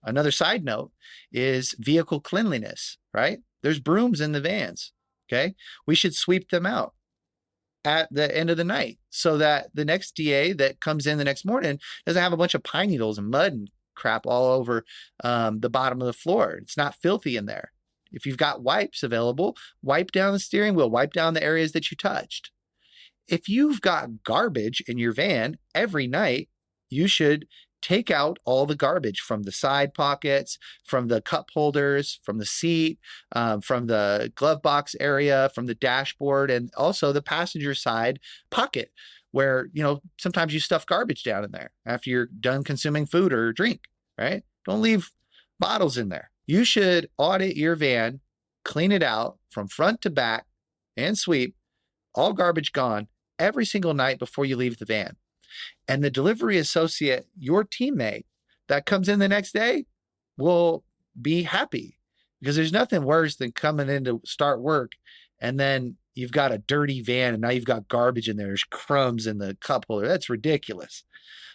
Another side note is vehicle cleanliness, right? There's brooms in the vans. Okay. We should sweep them out at the end of the night so that the next DA that comes in the next morning doesn't have a bunch of pine needles and mud and crap all over the bottom of the floor. It's not filthy in there. If you've got wipes available, wipe down the steering wheel, wipe down the areas that you touched. If you've got garbage in your van every night, you should take out all the garbage from the side pockets, from the cup holders, from the seat, from the glove box area, from the dashboard, and also the passenger side pocket where, sometimes you stuff garbage down in there after you're done consuming food or drink, right? Don't leave bottles in there. You should audit your van, clean it out from front to back and sweep, all garbage gone every single night before you leave the van. And the delivery associate, your teammate that comes in the next day, will be happy, because there's nothing worse than coming in to start work and then you've got a dirty van and now you've got garbage in there. There's crumbs in the cup holder. That's ridiculous.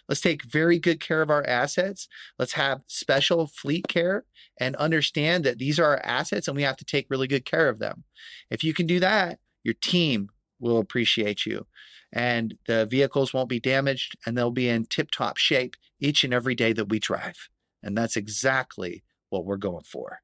Let's take very good care of our assets. Let's have special fleet care and understand that these are our assets and we have to take really good care of them. If you can do that, your team will appreciate you, and the vehicles won't be damaged, and they'll be in tip-top shape each and every day that we drive. And that's exactly what we're going for.